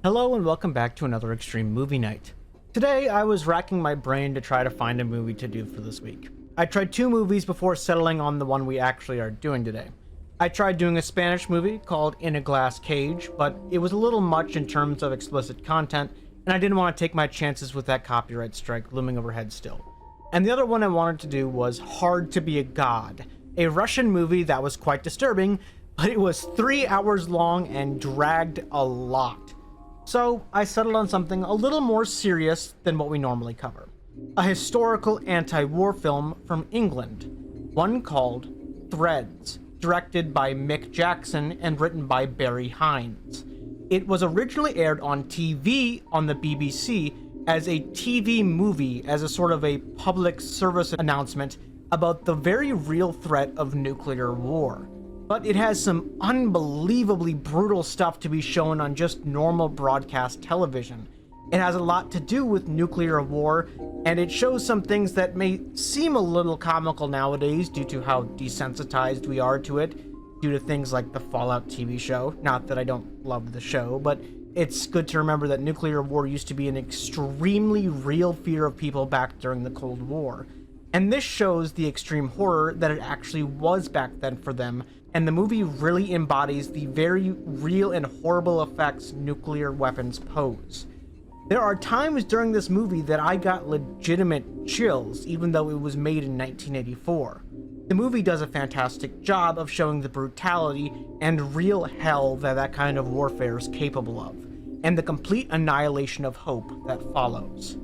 Hello and welcome back to another Extreme Movie Night. Today I was racking my brain to try to find a movie to do for this week. I tried two movies before settling on the one we actually are doing today. I tried doing a Spanish movie called In a Glass Cage, but it was a little much in terms of explicit content, and I didn't want to take my chances with that copyright strike looming overhead still. And the other one I wanted to do was Hard to Be a God, a Russian movie that was quite disturbing, but it was 3 hours long and dragged a lot. So I settled on something a little more serious than what we normally cover. A historical anti-war film from England, one called Threads, directed by Mick Jackson and written by Barry Hines. It was originally aired on TV on the BBC as a TV movie, as a sort of a public service announcement about the very real threat of nuclear war. But it has some unbelievably brutal stuff to be shown on just normal broadcast television. It has a lot to do with nuclear war, and it shows some things that may seem a little comical nowadays due to how desensitized we are to it, due to things like the Fallout TV show. Not that I don't love the show, but it's good to remember that nuclear war used to be an extremely real fear of people back during the Cold War. And this shows the extreme horror that it actually was back then for them, and the movie really embodies the very real and horrible effects nuclear weapons pose. There are times during this movie that I got legitimate chills, even though it was made in 1984. The movie does a fantastic job of showing the brutality and real hell that that kind of warfare is capable of, and the complete annihilation of hope that follows.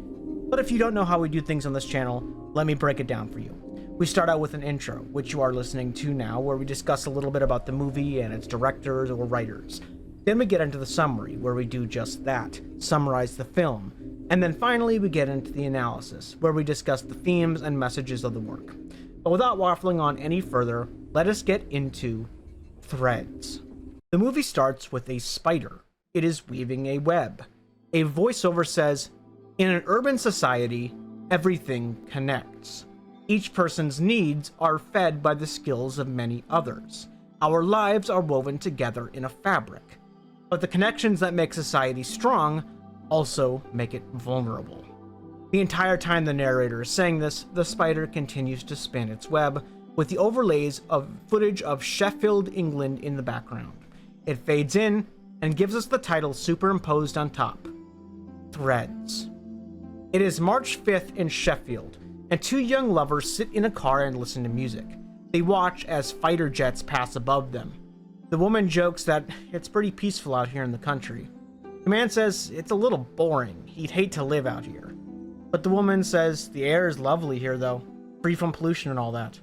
But if you don't know how we do things on this channel, let me break it down for you. We start out with an intro, which you are listening to now, where we discuss a little bit about the movie and its directors or writers. Then we get into the summary, where we do just that, summarize the film. And then finally we get into the analysis, where we discuss the themes and messages of the work. But without waffling on any further, let us get into Threads. The movie starts with a spider. It is weaving a web. A voiceover says, "In an urban society, everything connects. Each person's needs are fed by the skills of many others. Our lives are woven together in a fabric. But the connections that make society strong also make it vulnerable." The entire time the narrator is saying this, the spider continues to spin its web, with the overlays of footage of Sheffield, England in the background. It fades in and gives us the title superimposed on top. Threads. It is March 5th in Sheffield, and two young lovers sit in a car and listen to music. They watch as fighter jets pass above them. The woman jokes that it's pretty peaceful out here in the country. The man says it's a little boring, he'd hate to live out here. But the woman says the air is lovely here though, free from pollution and all that.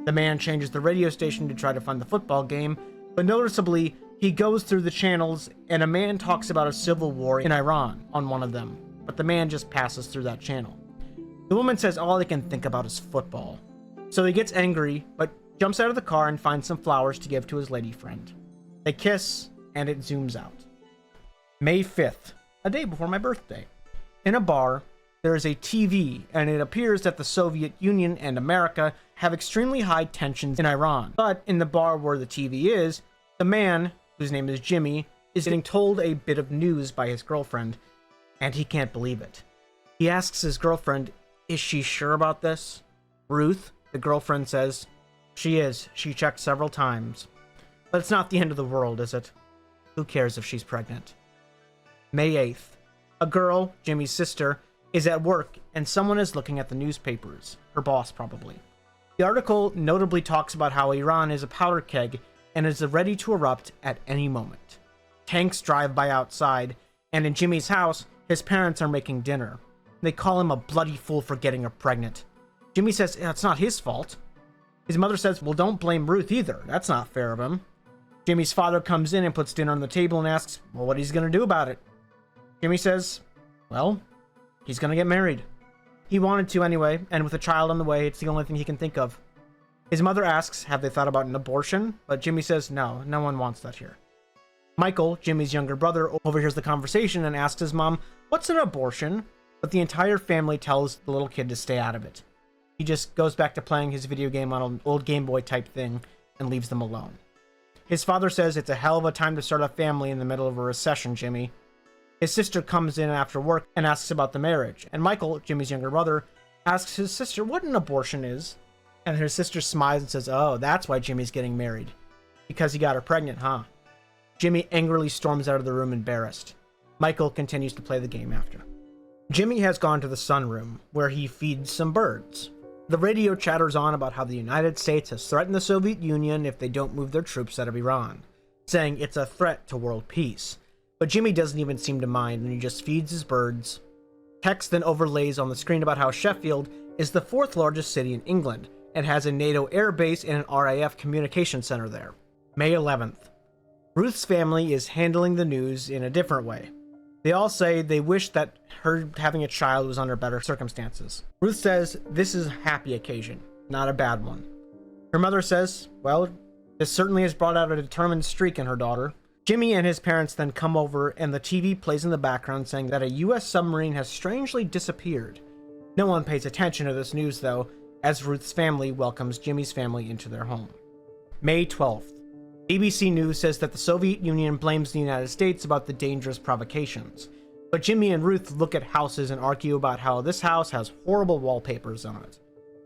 The man changes the radio station to try to find the football game, but noticeably he goes through the channels and a man talks about a civil war in Iran on one of them, but the man just passes through that channel. The woman says all they can think about is football. So he gets angry, but jumps out of the car and finds some flowers to give to his lady friend. They kiss, and it zooms out. May 5th, a day before my birthday. In a bar, there is a TV, and it appears that the Soviet Union and America have extremely high tensions in Iran. But in the bar where the TV is, the man, whose name is Jimmy, is getting told a bit of news by his girlfriend, and he can't believe it. He asks his girlfriend, "Is she sure about this?" Ruth, the girlfriend, says, "She is. She checked several times. But it's not the end of the world, is it? Who cares if she's pregnant?" May 8th. A girl, Jimmy's sister, is at work and someone is looking at the newspapers. Her boss, probably. The article notably talks about how Iran is a powder keg and is ready to erupt at any moment. Tanks drive by outside, and in Jimmy's house, his parents are making dinner. They call him a bloody fool for getting her pregnant. Jimmy says it's not his fault. His mother says, well, don't blame Ruth either. That's not fair of him. Jimmy's father comes in and puts dinner on the table and asks, well, what he's going to do about it. Jimmy says, well, he's going to get married. He wanted to anyway, and with a child on the way, it's the only thing he can think of. His mother asks, have they thought about an abortion? But Jimmy says, no one wants that here. Michael, Jimmy's younger brother, overhears the conversation and asks his mom, what's an abortion? But the entire family tells the little kid to stay out of it. He just goes back to playing his video game on an old Game Boy type thing and leaves them alone. His father says it's a hell of a time to start a family in the middle of a recession, Jimmy. His sister comes in after work and asks about the marriage, and Michael, Jimmy's younger brother, asks his sister what an abortion is, and her sister smiles and says, "Oh, that's why Jimmy's getting married. Because he got her pregnant, huh?" Jimmy angrily storms out of the room embarrassed. Michael continues to play the game after. Jimmy has gone to the sunroom, where he feeds some birds. The radio chatters on about how the United States has threatened the Soviet Union if they don't move their troops out of Iran, saying it's a threat to world peace. But Jimmy doesn't even seem to mind, and he just feeds his birds. Text then overlays on the screen about how Sheffield is the 4th largest city in England, and has a NATO air base and an RAF communication center there. May 11th. Ruth's family is handling the news in a different way. They all say they wish that her having a child was under better circumstances. Ruth says this is a happy occasion, not a bad one. Her mother says, well, this certainly has brought out a determined streak in her daughter. Jimmy and his parents then come over, and the TV plays in the background saying that a US submarine has strangely disappeared. No one pays attention to this news though, as Ruth's family welcomes Jimmy's family into their home. May 12th. ABC News says that the Soviet Union blames the United States about the dangerous provocations. But Jimmy and Ruth look at houses and argue about how this house has horrible wallpapers on it.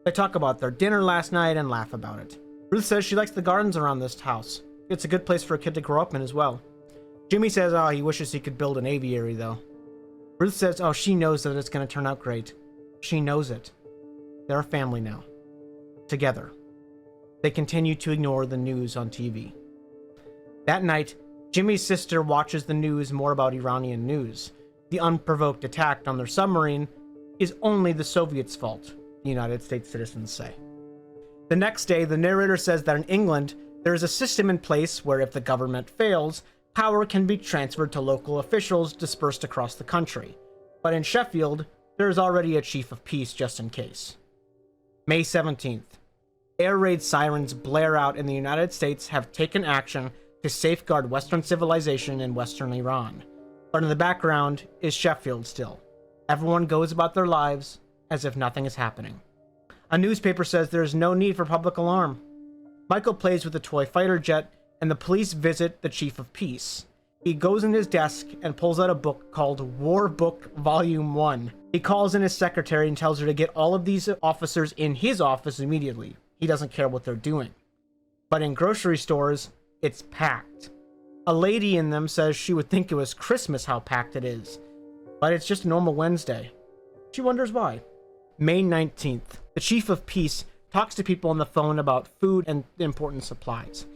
They talk about their dinner last night and laugh about it. Ruth says she likes the gardens around this house. It's a good place for a kid to grow up in as well. Jimmy says, oh, he wishes he could build an aviary though. Ruth says, oh, she knows that it's going to turn out great. She knows it. They're a family now. Together. They continue to ignore the news on TV. That night, Jimmy's sister watches the news more about Iranian news. The unprovoked attack on their submarine is only the Soviets' fault, the United States citizens say. The next day, the narrator says that in England, there is a system in place where if the government fails, power can be transferred to local officials dispersed across the country. But in Sheffield, there is already a chief of peace just in case. May 17th. Air raid sirens blare out and the United States have taken action to safeguard Western civilization in Western Iran. But in the background is Sheffield still. Everyone goes about their lives as if nothing is happening. A newspaper says there is no need for public alarm. Michael plays with a toy fighter jet, and the police visit the Chief of Peace. He goes in his desk and pulls out a book called War Book Volume 1. He calls in his secretary and tells her to get all of these officers in his office immediately. He doesn't care what they're doing. But in grocery stores, it's packed. A lady in them says she would think it was Christmas how packed it is. But it's just a normal Wednesday. She wonders why. May 19th. The Chief of Peace talks to people on the phone about food and important supplies.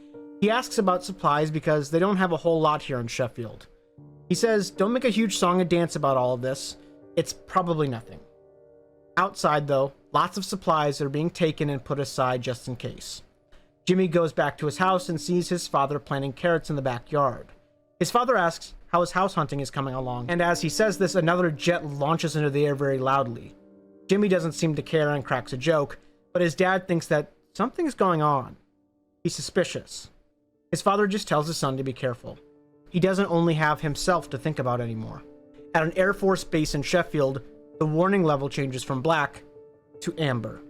He asks about supplies because they don't have a whole lot here in Sheffield. He says, don't make a huge song and dance about all of this. It's probably nothing. Outside, though, lots of supplies are being taken and put aside just in case. Jimmy goes back to his house and sees his father planting carrots in the backyard. His father asks how his house hunting is coming along, and as he says this, another jet launches into the air very loudly. Jimmy doesn't seem to care and cracks a joke, but his dad thinks that something's going on. He's suspicious. His father just tells his son to be careful. He doesn't only have himself to think about anymore. At an Air Force base in Sheffield, the warning level changes from black to amber.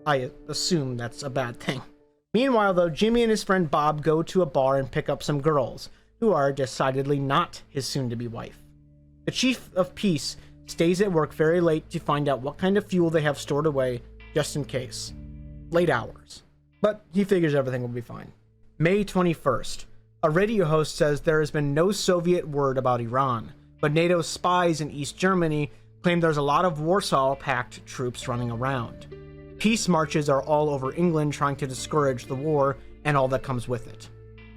I assume that's a bad thing. Meanwhile, though, Jimmy and his friend Bob go to a bar and pick up some girls, who are decidedly not his soon-to-be wife. The Chief of Peace stays at work very late to find out what kind of fuel they have stored away, just in case. Late hours. But he figures everything will be fine. May 21st. A radio host says there has been no Soviet word about Iran, but NATO spies in East Germany claim there's a lot of Warsaw-packed troops running around. Peace marches are all over England trying to discourage the war and all that comes with it.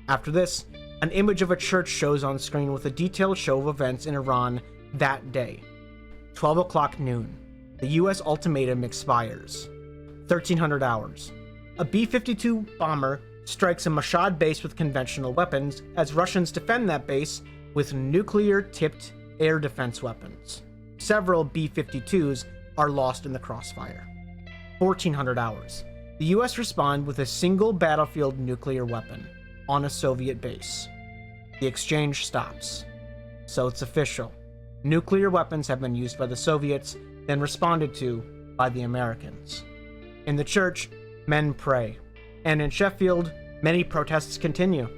After this, an image of a church shows on screen with a detailed show of events in Iran that day. 12 o'clock noon. The US ultimatum expires. 1300 hours. A B-52 bomber strikes a Mashhad base with conventional weapons as Russians defend that base with nuclear-tipped air defense weapons. Several B-52s are lost in the crossfire. 1400 hours. The US respond with a single battlefield nuclear weapon on a Soviet base. The exchange stops. So it's official. Nuclear weapons have been used by the Soviets, then responded to by the Americans. In the church, men pray. And in Sheffield, many protests continue.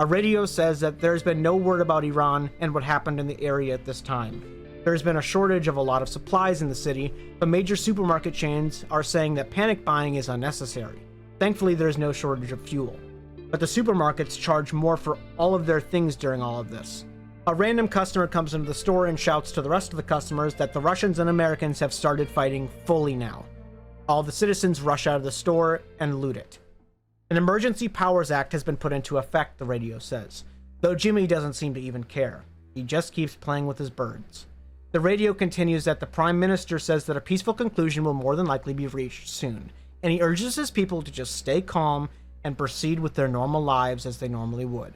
A radio says that there's been no word about Iran and what happened in the area at this time. There's been a shortage of a lot of supplies in the city, but major supermarket chains are saying that panic buying is unnecessary. Thankfully, there's no shortage of fuel. But the supermarkets charge more for all of their things during all of this. A random customer comes into the store and shouts to the rest of the customers that the Russians and Americans have started fighting fully now. All the citizens rush out of the store and loot it. An Emergency Powers Act has been put into effect, the radio says, though Jimmy doesn't seem to even care. He just keeps playing with his birds. The radio continues that the Prime Minister says that a peaceful conclusion will more than likely be reached soon, and he urges his people to just stay calm and proceed with their normal lives as they normally would.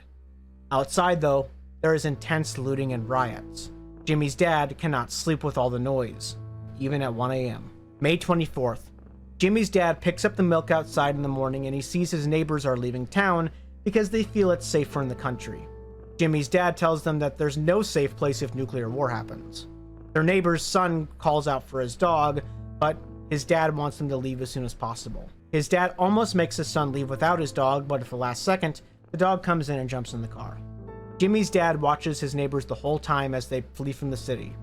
Outside, though, there is intense looting and riots. Jimmy's dad cannot sleep with all the noise, even at 1 a.m. May 24th. Jimmy's dad picks up the milk outside in the morning and he sees his neighbors are leaving town because they feel it's safer in the country. Jimmy's dad tells them that there's no safe place if nuclear war happens. Their neighbor's son calls out for his dog, but his dad wants him to leave as soon as possible. His dad almost makes his son leave without his dog, but at the last second, the dog comes in and jumps in the car. Jimmy's dad watches his neighbors the whole time as they flee from the city.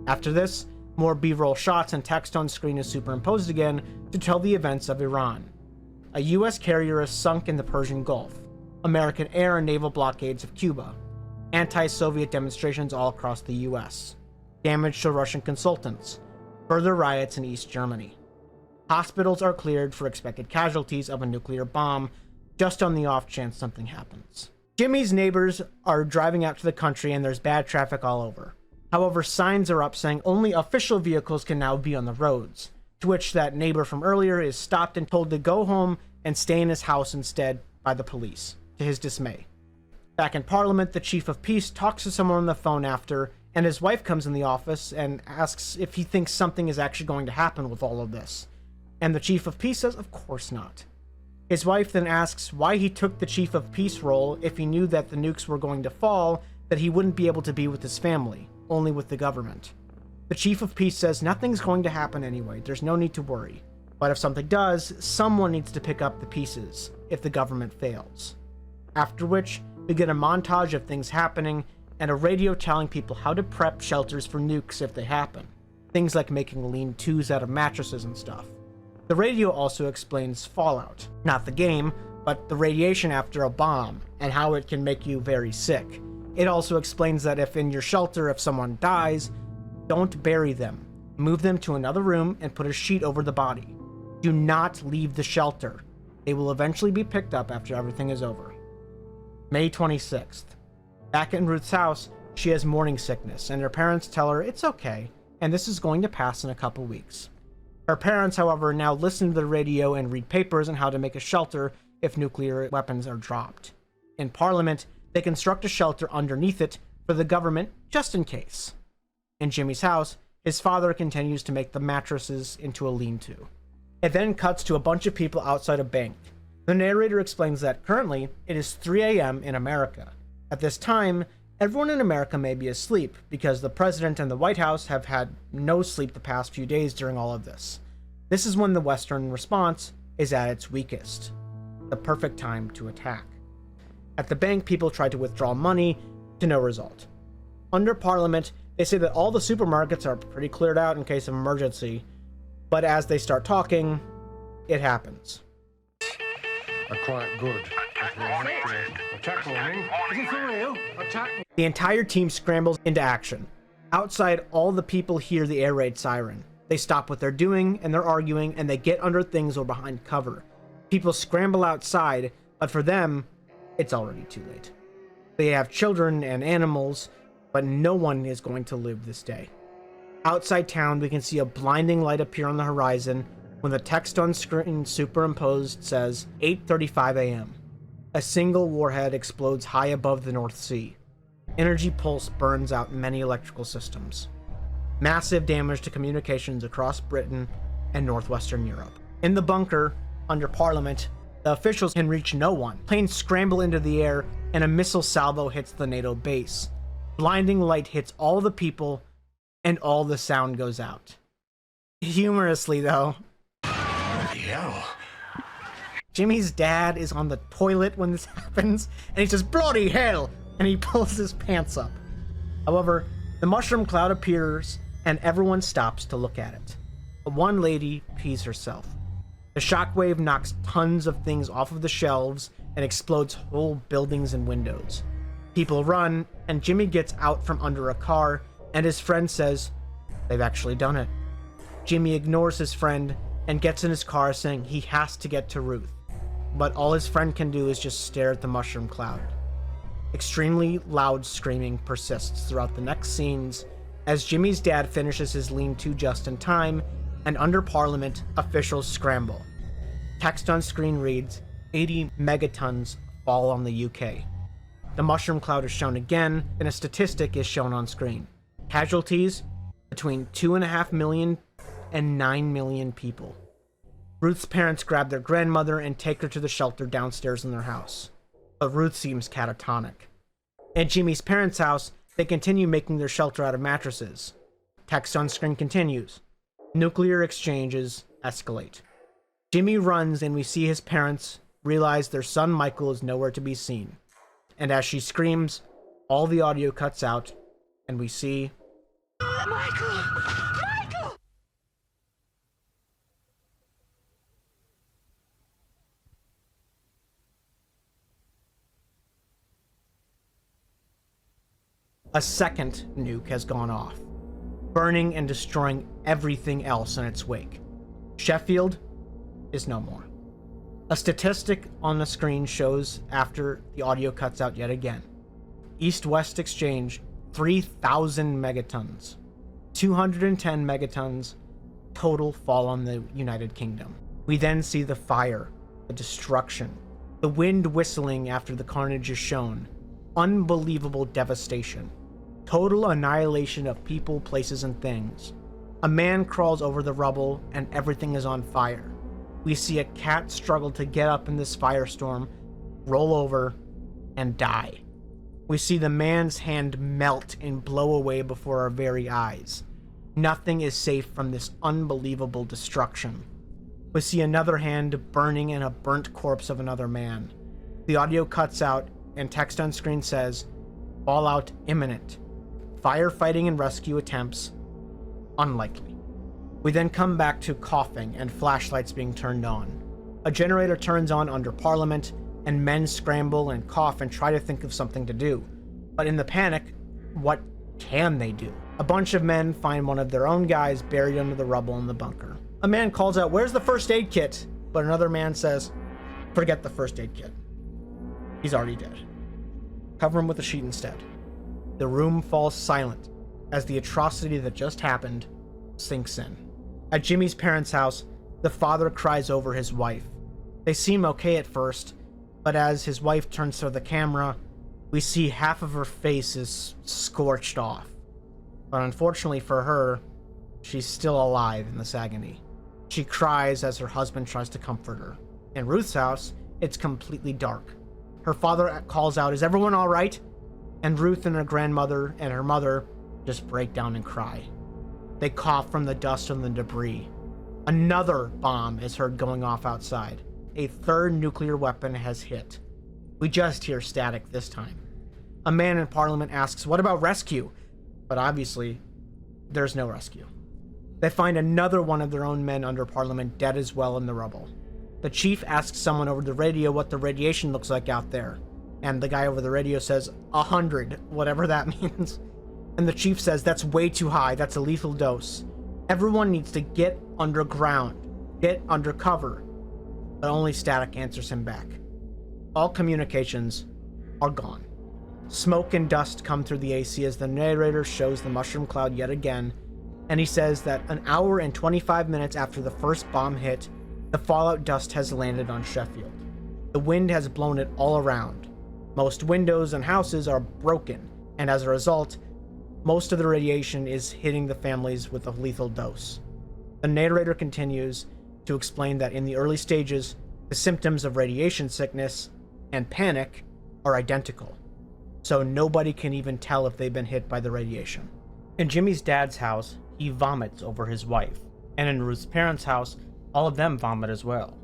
After this, more B-roll shots and text on screen is superimposed again to tell the events of Iran. A US carrier is sunk in the Persian Gulf. American air and naval blockades of Cuba. Anti-Soviet demonstrations all across the US. Damage to Russian consultants. Further riots in East Germany. Hospitals are cleared for expected casualties of a nuclear bomb, just on the off chance something happens. Jimmy's neighbors are driving out to the country and there's bad traffic all over. However, signs are up saying only official vehicles can now be on the roads, to which that neighbor from earlier is stopped and told to go home and stay in his house instead by the police, to his dismay. Back in Parliament, the Chief of Peace talks to someone on the phone after, and his wife comes in the office and asks if he thinks something is actually going to happen with all of this. And the Chief of Peace says, of course not. His wife then asks why he took the Chief of Peace role if he knew that the nukes were going to fall, that he wouldn't be able to be with his family, only with the government. The Chief of Peace says nothing's going to happen anyway, there's no need to worry. But if something does, someone needs to pick up the pieces, if the government fails. After which, we get a montage of things happening, and a radio telling people how to prep shelters for nukes if they happen. Things like making lean-tos out of mattresses and stuff. The radio also explains Fallout, not the game, but the radiation after a bomb, and how it can make you very sick. It also explains that if in your shelter, if someone dies, don't bury them. Move them to another room and put a sheet over the body. Do not leave the shelter. They will eventually be picked up after everything is over. May 26th. Back in Ruth's house, she has morning sickness, and her parents tell her it's okay, and this is going to pass in a couple weeks. Her parents, however, now listen to the radio and read papers on how to make a shelter if nuclear weapons are dropped. In Parliament, they construct a shelter underneath it for the government just in case. In Jimmy's house, his father continues to make the mattresses into a lean-to. It then cuts to a bunch of people outside a bank. The narrator explains that currently it is 3 a.m. in America. At this time, everyone in America may be asleep because the president and the White House have had no sleep the past few days during all of this. This is when the Western response is at its weakest. The perfect time to attack. At the bank, people try to withdraw money, to no result. Under Parliament, they say that all the supermarkets are pretty cleared out in case of emergency, but as they start talking, it happens. Quite good. Attack warning. Is it for real? Attack. The entire team scrambles into action. Outside, all the people hear the air raid siren. They stop what they're doing, and they're arguing, and they get under things or behind cover. People scramble outside, but for them, it's already too late. They have children and animals, but no one is going to live this day. Outside town, we can see a blinding light appear on the horizon when the text on screen superimposed says 8:35 a.m. A single warhead explodes high above the North Sea. Energy pulse burns out many electrical systems. Massive damage to communications across Britain and northwestern Europe. In the bunker, under Parliament, the officials can reach no one. Planes scramble into the air, and a missile salvo hits the NATO base. Blinding light hits all the people, and all the sound goes out. Humorously, though, Jimmy's dad is on the toilet when this happens, and he says, "Bloody hell!" and he pulls his pants up. However, the mushroom cloud appears, and everyone stops to look at it. But one lady pees herself. The shockwave knocks tons of things off of the shelves and explodes whole buildings and windows. People run, and Jimmy gets out from under a car, and his friend says, "They've actually done it." Jimmy ignores his friend and gets in his car saying he has to get to Ruth. But all his friend can do is just stare at the mushroom cloud. Extremely loud screaming persists throughout the next scenes as Jimmy's dad finishes his lean-to just in time, and under Parliament, officials scramble. Text on screen reads, 80 megatons fall on the UK. The mushroom cloud is shown again, and a statistic is shown on screen. Casualties, between 2.5 million and 9 million people. Ruth's parents grab their grandmother and take her to the shelter downstairs in their house. But Ruth seems catatonic. At Jimmy's parents' house, they continue making their shelter out of mattresses. Text on screen continues. Nuclear exchanges escalate. Jimmy runs, and we see his parents realize their son Michael is nowhere to be seen. And as she screams, all the audio cuts out, and we see Michael! Michael! a second nuke has gone off, burning and destroying everything else in its wake. Sheffield is no more. A statistic on the screen shows after the audio cuts out yet again. East-West exchange, 3,000 megatons. 210 megatons total fall on the United Kingdom. We then see the fire, the destruction, the wind whistling after the carnage is shown. Unbelievable devastation. Total annihilation of people, places, and things. A man crawls over the rubble and everything is on fire. We see a cat struggle to get up in this firestorm, roll over, and die. We see the man's hand melt and blow away before our very eyes. Nothing is safe from this unbelievable destruction. We see another hand burning in a burnt corpse of another man. The audio cuts out and text on screen says, "Fallout imminent. Firefighting and rescue attempts unlikely." We then come back to coughing and flashlights being turned on. A generator turns on under Parliament, and men scramble and cough and try to think of something to do. But in the panic, what can they do? A bunch of men find one of their own guys buried under the rubble in the bunker. A man calls out, "Where's the first aid kit?" But another man says, "Forget the first aid kit. He's already dead. Cover him with a sheet instead." The room falls silent as the atrocity that just happened sinks in. At Jimmy's parents' house, the father cries over his wife. They seem okay at first, but as his wife turns to the camera, we see half of her face is scorched off. But unfortunately for her, she's still alive in this agony. She cries as her husband tries to comfort her. In Ruth's house, it's completely dark. Her father calls out, "Is everyone all right?" And Ruth and her grandmother and her mother just break down and cry. They cough from the dust and the debris. Another bomb is heard going off outside. A third nuclear weapon has hit. We just hear static this time. A man in Parliament asks, "What about rescue?" But obviously, there's no rescue. They find another one of their own men under Parliament dead as well in the rubble. The chief asks someone over the radio what the radiation looks like out there. And the guy over the radio says, 100, whatever that means. And the chief says, "That's way too high, that's a lethal dose. Everyone needs to get underground, get under cover." But only static answers him back. All communications are gone. Smoke and dust come through the AC as the narrator shows the mushroom cloud yet again, and he says that an hour and 25 minutes after the first bomb hit, the fallout dust has landed on Sheffield. The wind has blown it all around. Most windows and houses are broken, and as a result, most of the radiation is hitting the families with a lethal dose. The narrator continues to explain that in the early stages, the symptoms of radiation sickness and panic are identical, so nobody can even tell if they've been hit by the radiation. In Jimmy's dad's house, he vomits over his wife, and in Ruth's parents' house, all of them vomit as well.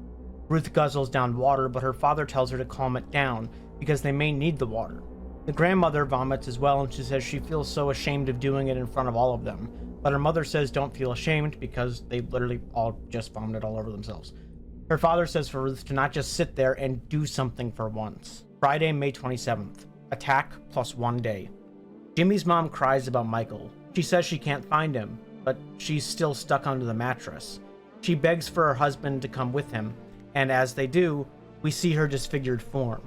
Ruth guzzles down water, but her father tells her to calm it down because they may need the water. The grandmother vomits as well, and she says she feels so ashamed of doing it in front of all of them. But her mother says don't feel ashamed because they literally all just vomited all over themselves. Her father says for Ruth to not just sit there and do something for once. Friday, May 27th. Attack plus 1 day. Jimmy's mom cries about Michael. She says she can't find him, but she's still stuck under the mattress. She begs for her husband to come with him, and as they do, we see her disfigured form.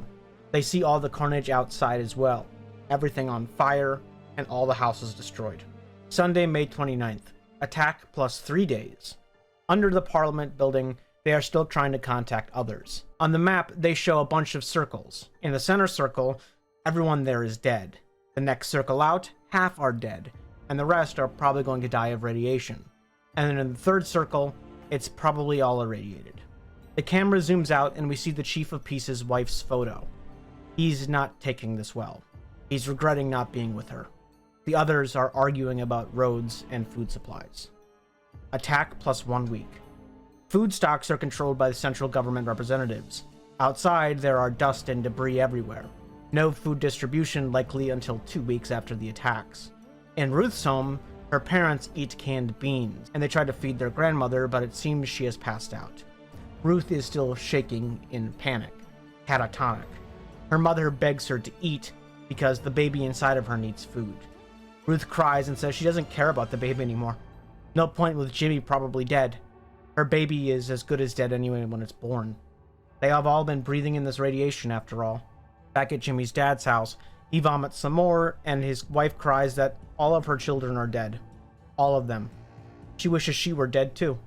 They see all the carnage outside as well. Everything on fire, and all the houses destroyed. Sunday, May 29th. Attack plus 3 days. Under the Parliament building, they are still trying to contact others. On the map, they show a bunch of circles. In the center circle, everyone there is dead. The next circle out, half are dead, and the rest are probably going to die of radiation. And then in the third circle, it's probably all irradiated. The camera zooms out and we see the Chief of Peace's wife's photo. He's not taking this well. He's regretting not being with her. The others are arguing about roads and food supplies. Attack plus 1 week. Food stocks are controlled by the central government representatives. Outside, there are dust and debris everywhere. No food distribution likely until 2 weeks after the attacks. In Ruth's home, her parents eat canned beans, and they try to feed their grandmother, but it seems she has passed out. Ruth is still shaking in panic, catatonic. Her mother begs her to eat because the baby inside of her needs food. Ruth cries and says she doesn't care about the baby anymore. No point with Jimmy probably dead. Her baby is as good as dead anyway when it's born. They have all been breathing in this radiation after all. Back at Jimmy's dad's house, he vomits some more, and his wife cries that all of her children are dead. All of them. She wishes she were dead too.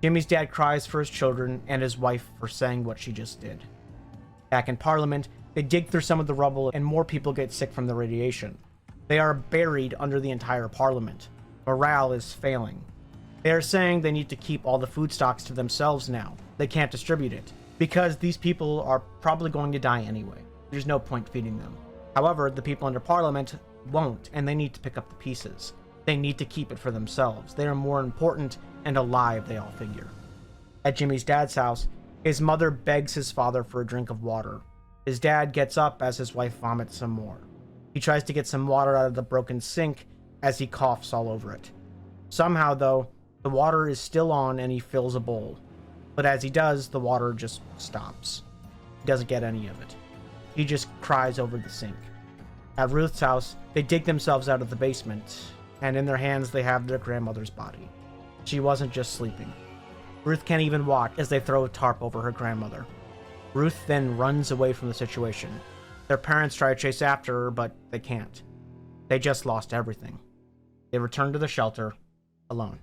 Jimmy's dad cries for his children and his wife for saying what she just did. Back in Parliament, they dig through some of the rubble and more people get sick from the radiation. They are buried under the entire Parliament. Morale is failing. They are saying they need to keep all the food stocks to themselves now. They can't distribute it, because these people are probably going to die anyway. There's no point feeding them. However, the people under Parliament won't, and they need to pick up the pieces. They need to keep it for themselves. They are more important and alive, they all figure. At Jimmy's dad's house, his mother begs his father for a drink of water. His dad gets up as his wife vomits some more. He tries to get some water out of the broken sink as he coughs all over it. Somehow, though, the water is still on and he fills a bowl. But as he does, the water just stops. He doesn't get any of it. He just cries over the sink. At Ruth's house, they dig themselves out of the basement, and in their hands they have their grandmother's body. She wasn't just sleeping. Ruth can't even watch as they throw a tarp over her grandmother. Ruth then runs away from the situation. Their parents try to chase after her, but they can't. They just lost everything. They return to the shelter, alone.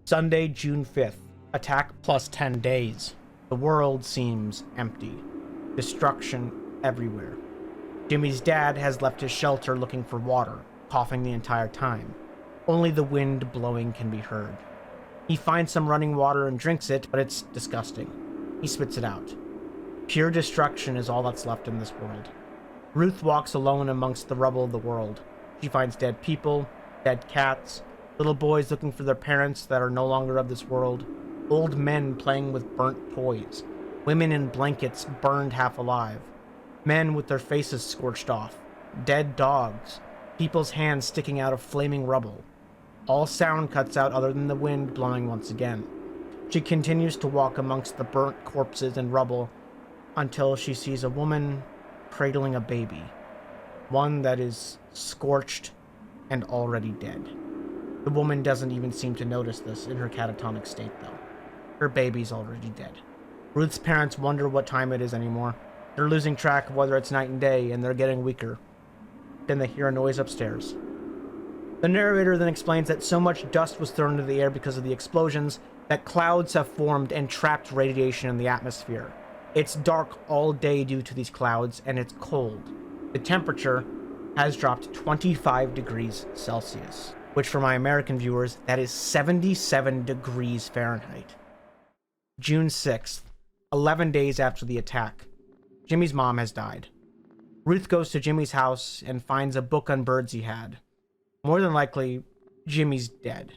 Sunday, June 5th. Attack plus 10 days. The world seems empty. Destruction everywhere. Jimmy's dad has left his shelter looking for water, coughing the entire time. Only the wind blowing can be heard. He finds some running water and drinks it, but it's disgusting. He spits it out. Pure destruction is all that's left in this world. Ruth walks alone amongst the rubble of the world. She finds dead people, dead cats, little boys looking for their parents that are no longer of this world, old men playing with burnt toys, women in blankets burned half alive, men with their faces scorched off, dead dogs, people's hands sticking out of flaming rubble. All sound cuts out other than the wind blowing once again. She continues to walk amongst the burnt corpses and rubble until she sees a woman cradling a baby, one that is scorched and already dead. The woman doesn't even seem to notice this in her catatonic state, though. Her baby's already dead. Ruth's parents wonder what time it is anymore. They're losing track of whether it's night and day, and they're getting weaker. Then they hear a noise upstairs. The narrator then explains that so much dust was thrown into the air because of the explosions that clouds have formed and trapped radiation in the atmosphere. It's dark all day due to these clouds, and it's cold. The temperature has dropped 25 degrees Celsius, which for my American viewers, that is 77 degrees Fahrenheit. June 6th, 11 days after the attack. Jimmy's mom has died. Ruth goes to Jimmy's house and finds a book on birds he had. More than likely, Jimmy's dead.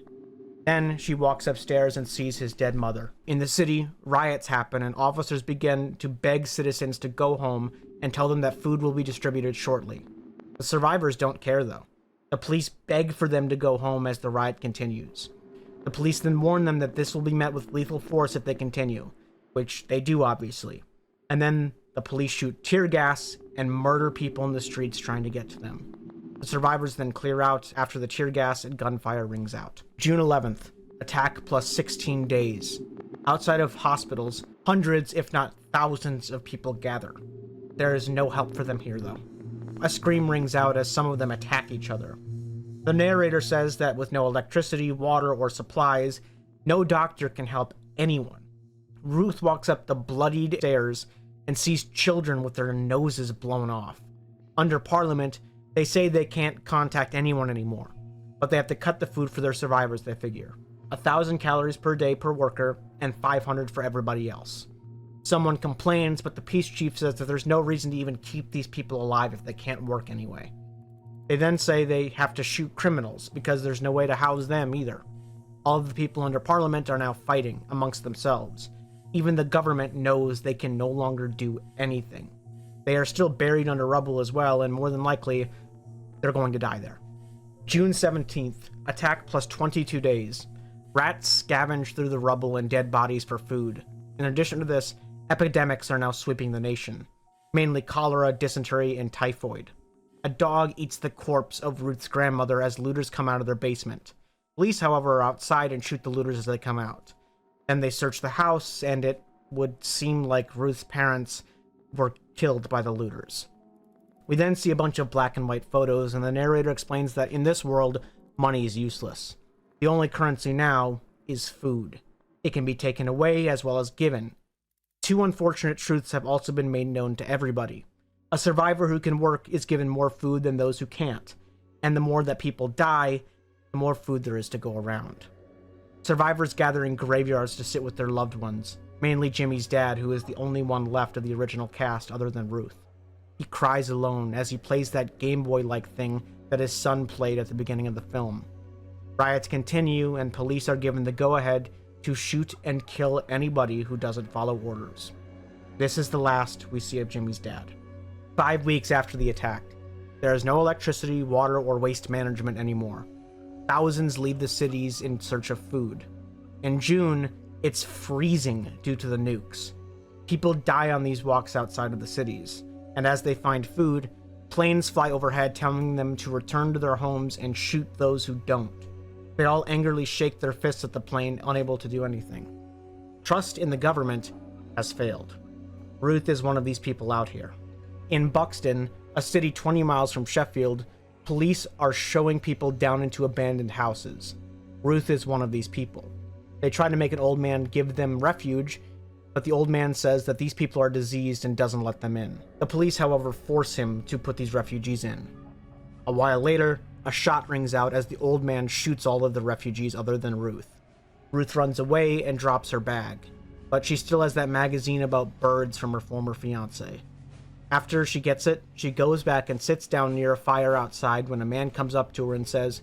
Then she walks upstairs and sees his dead mother. In the city, riots happen and officers begin to beg citizens to go home and tell them that food will be distributed shortly. The survivors don't care though. The police beg for them to go home as the riot continues. The police then warn them that this will be met with lethal force if they continue, which they do obviously. And then the police shoot tear gas and murder people in the streets trying to get to them. The survivors then clear out after the tear gas and gunfire rings out. June 11th, attack plus 16 days. Outside of hospitals, hundreds if not thousands of people gather. There is no help for them here though. A scream rings out as some of them attack each other. The narrator says that with no electricity, water, or supplies, no doctor can help anyone. Ruth walks up the bloodied stairs and sees children with their noses blown off. Under Parliament, they say they can't contact anyone anymore, but they have to cut the food for their survivors, they figure. 1,000 calories per day per worker, and 500 for everybody else. Someone complains, but the peace chief says that there's no reason to even keep these people alive if they can't work anyway. They then say they have to shoot criminals, because there's no way to house them either. All of the people under Parliament are now fighting amongst themselves. Even the government knows they can no longer do anything. They are still buried under rubble as well, and more than likely, they're going to die there. June 17th, attack plus 22 days. Rats scavenge through the rubble and dead bodies for food. In addition to this, epidemics are now sweeping the nation, mainly cholera, dysentery, and typhoid. A dog eats the corpse of Ruth's grandmother as looters come out of their basement. Police, however, are outside and shoot the looters as they come out. Then they search the house, and it would seem like Ruth's parents were killed by the looters. We then see a bunch of black and white photos, and the narrator explains that in this world, money is useless. The only currency now is food. It can be taken away as well as given. Two unfortunate truths have also been made known to everybody. A survivor who can work is given more food than those who can't, and the more that people die, the more food there is to go around. Survivors gather in graveyards to sit with their loved ones, mainly Jimmy's dad, who is the only one left of the original cast other than Ruth. He cries alone as he plays that Game Boy-like thing that his son played at the beginning of the film. Riots continue, and police are given the go-ahead to shoot and kill anybody who doesn't follow orders. This is the last we see of Jimmy's dad. 5 weeks after the attack, there is no electricity, water, or waste management anymore. Thousands leave the cities in search of food. In June, it's freezing due to the nukes. People die on these walks outside of the cities, and as they find food, planes fly overhead telling them to return to their homes and shoot those who don't. They all angrily shake their fists at the plane, unable to do anything. Trust in the government has failed. Ruth is one of these people out here. In Buxton, a city 20 miles from Sheffield, police are showing people down into abandoned houses. Ruth is one of these people. They try to make an old man give them refuge, but the old man says that these people are diseased and doesn't let them in. The police, however, force him to put these refugees in. A while later, a shot rings out as the old man shoots all of the refugees other than Ruth. Ruth runs away and drops her bag, but she still has that magazine about birds from her former fiancé. After she gets it, she goes back and sits down near a fire outside when a man comes up to her and says,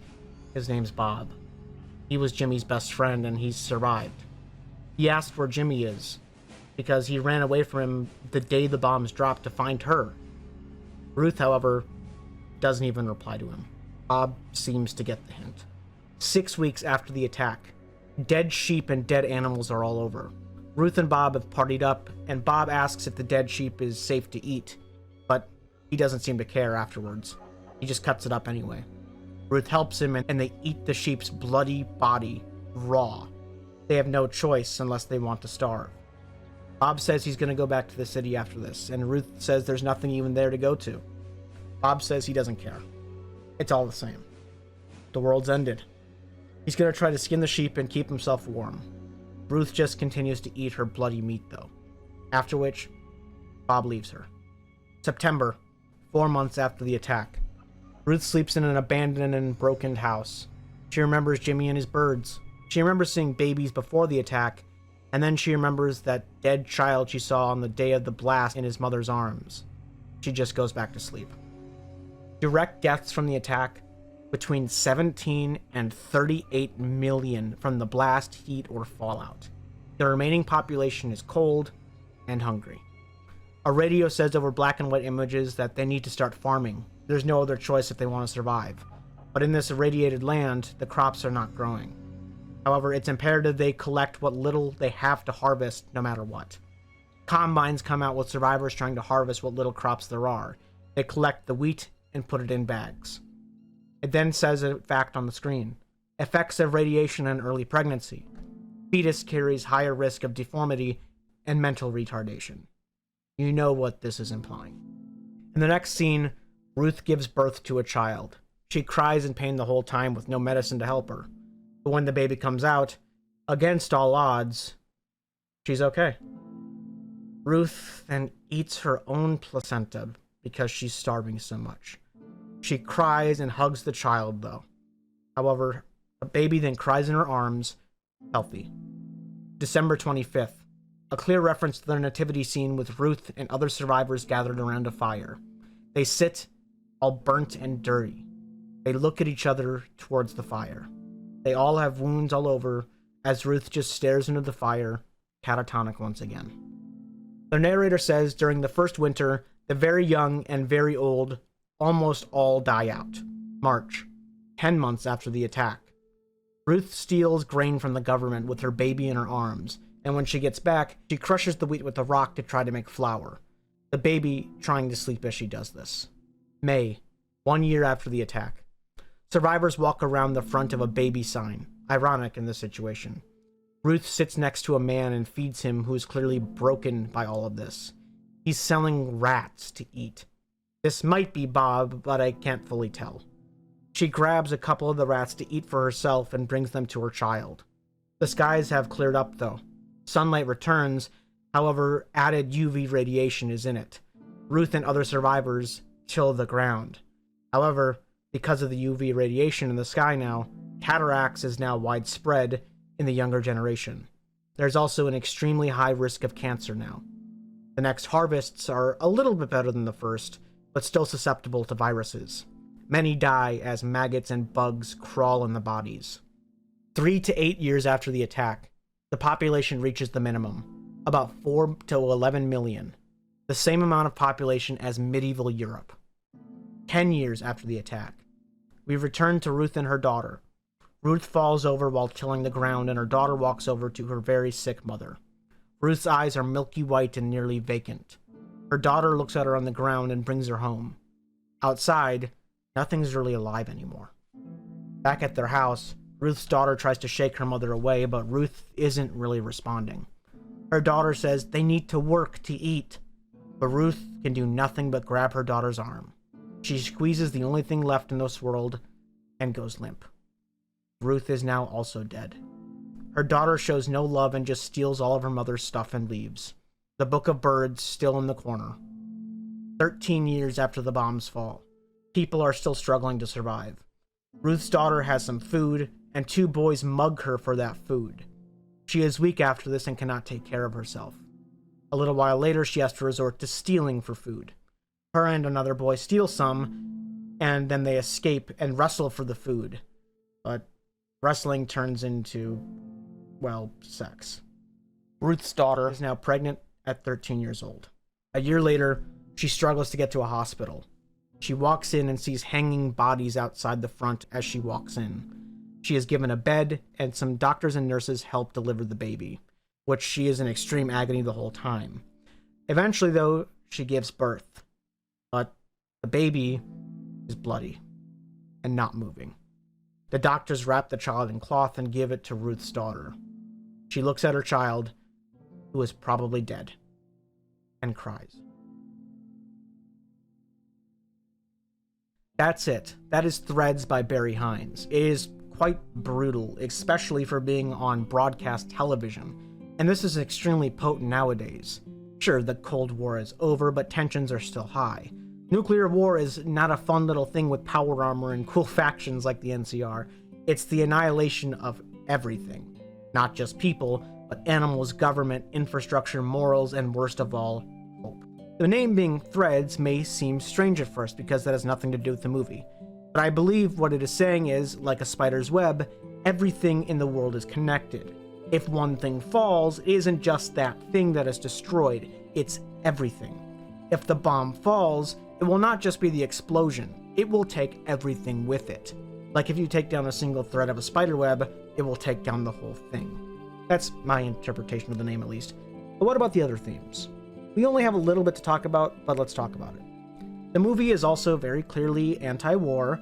his name's Bob. He was Jimmy's best friend and he's survived. He asked where Jimmy is, because he ran away from him the day the bombs dropped to find her. Ruth, however, doesn't even reply to him. Bob seems to get the hint. 6 weeks after the attack, dead sheep and dead animals are all over. Ruth and Bob have partied up, and Bob asks if the dead sheep is safe to eat, but he doesn't seem to care afterwards. He just cuts it up anyway. Ruth helps him, and they eat the sheep's bloody body raw. They have no choice unless they want to starve. Bob says he's going to go back to the city after this, and Ruth says there's nothing even there to go to. Bob says he doesn't care. It's all the same. The world's ended. He's going to try to skin the sheep and keep himself warm. Ruth just continues to eat her bloody meat, though. After which, Bob leaves her. September, 4 months after the attack. Ruth sleeps in an abandoned and broken house. She remembers Jimmy and his birds. She remembers seeing babies before the attack, and then she remembers that dead child she saw on the day of the blast in his mother's arms. She just goes back to sleep. Direct deaths from the attack, between 17 and 38 million from the blast, heat, or fallout. The remaining population is cold and hungry. A radio says over black and white images that they need to start farming. There's no other choice if they want to survive. But in this irradiated land, the crops are not growing. However, it's imperative they collect what little they have to harvest no matter what. Combines come out with survivors trying to harvest what little crops there are. They collect the wheat and put it in bags. It then says a fact on the screen. Effects of radiation in early pregnancy. Fetus carries higher risk of deformity and mental retardation. You know what this is implying. In the next scene, Ruth gives birth to a child. She cries in pain the whole time with no medicine to help her. But when the baby comes out, against all odds, she's okay. Ruth then eats her own placenta because she's starving so much. She cries and hugs the child, though. However, the baby then cries in her arms, healthy. December 25th. A clear reference to their nativity scene with Ruth and other survivors gathered around a fire. They sit, all burnt and dirty. They look at each other towards the fire. They all have wounds all over, as Ruth just stares into the fire, catatonic once again. The narrator says during the first winter, the very young and very old almost all die out. March, 10 months after the attack. Ruth steals grain from the government with her baby in her arms, and when she gets back, she crushes the wheat with a rock to try to make flour. The baby trying to sleep as she does this. May, 1 year after the attack. Survivors walk around the front of a baby sign. Ironic in this situation. Ruth sits next to a man and feeds him who is clearly broken by all of this. He's selling rats to eat. This might be Bob, but I can't fully tell. She grabs a couple of the rats to eat for herself and brings them to her child. The skies have cleared up though. Sunlight returns, however, added UV radiation is in it. Ruth and other survivors chill the ground. However, because of the UV radiation in the sky now, cataracts is now widespread in the younger generation. There's also an extremely high risk of cancer now. The next harvests are a little bit better than the first, but still susceptible to viruses. Many die as maggots and bugs crawl in the bodies. 3 to 8 years after the attack, the population reaches the minimum, about 4 to 11 million, the same amount of population as medieval Europe. 10 years after the attack, we return to Ruth and her daughter. Ruth falls over while tilling the ground, and her daughter walks over to her very sick mother. Ruth's eyes are milky white and nearly vacant. Her daughter looks at her on the ground and brings her home. Outside, nothing's really alive anymore. Back at their house, Ruth's daughter tries to shake her mother away, but Ruth isn't really responding. Her daughter says they need to work to eat, but Ruth can do nothing but grab her daughter's arm. She squeezes the only thing left in this world and goes limp. Ruth is now also dead. Her daughter shows no love and just steals all of her mother's stuff and leaves. The book of birds still in the corner. 13 years after the bombs fall, people are still struggling to survive. Ruth's daughter has some food, and 2 boys mug her for that food. She is weak after this and cannot take care of herself. A little while later, she has to resort to stealing for food. Her and another boy steal some, and then they escape and wrestle for the food. But wrestling turns into, well, sex. Ruth's daughter is now pregnant at 13 years old. A year later, she struggles to get to a hospital. She walks in and sees hanging bodies outside the front as she walks in. She is given a bed, and some doctors and nurses help deliver the baby, which she is in extreme agony the whole time. Eventually, though, she gives birth. But the baby is bloody and not moving. The doctors wrap the child in cloth and give it to Ruth's daughter. She looks at her child, who is probably dead, and cries. That's it. That is Threads by Barry Hines. It is quite brutal, especially for being on broadcast television, and this is extremely potent nowadays. Sure, the Cold War is over, but tensions are still high. Nuclear war is not a fun little thing with power armor and cool factions like the NCR. It's the annihilation of everything. Not just people, but animals, government, infrastructure, morals, and worst of all, hope. The name being Threads may seem strange at first because that has nothing to do with the movie. But I believe what it is saying is, like a spider's web, everything in the world is connected. If one thing falls, it isn't just that thing that is destroyed, it's everything. If the bomb falls, it will not just be the explosion, it will take everything with it. Like if you take down a single thread of a spider web, it will take down the whole thing. That's my interpretation of the name, at least. But what about the other themes? We only have a little bit to talk about, but let's talk about it. The movie is also very clearly anti-war.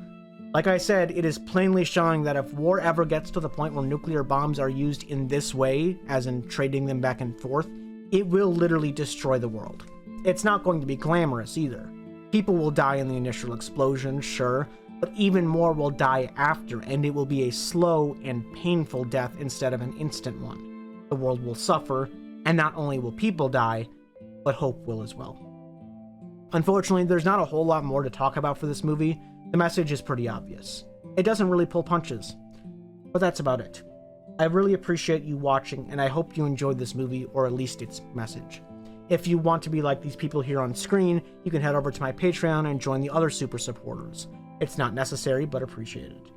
Like I said, it is plainly showing that if war ever gets to the point where nuclear bombs are used in this way, as in trading them back and forth, it will literally destroy the world. It's not going to be glamorous either. People will die in the initial explosion, sure, but even more will die after, and it will be a slow and painful death instead of an instant one. The world will suffer, and not only will people die, but hope will as well. Unfortunately, there's not a whole lot more to talk about for this movie. The message is pretty obvious. It doesn't really pull punches, but that's about it. I really appreciate you watching, and I hope you enjoyed this movie, or at least its message. If you want to be like these people here on screen, you can head over to my Patreon and join the other super supporters. It's not necessary, but appreciated.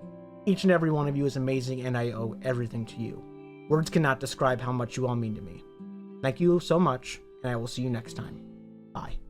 Each and every one of you is amazing, and I owe everything to you. Words cannot describe how much you all mean to me. Thank you so much, and I will see you next time. Bye.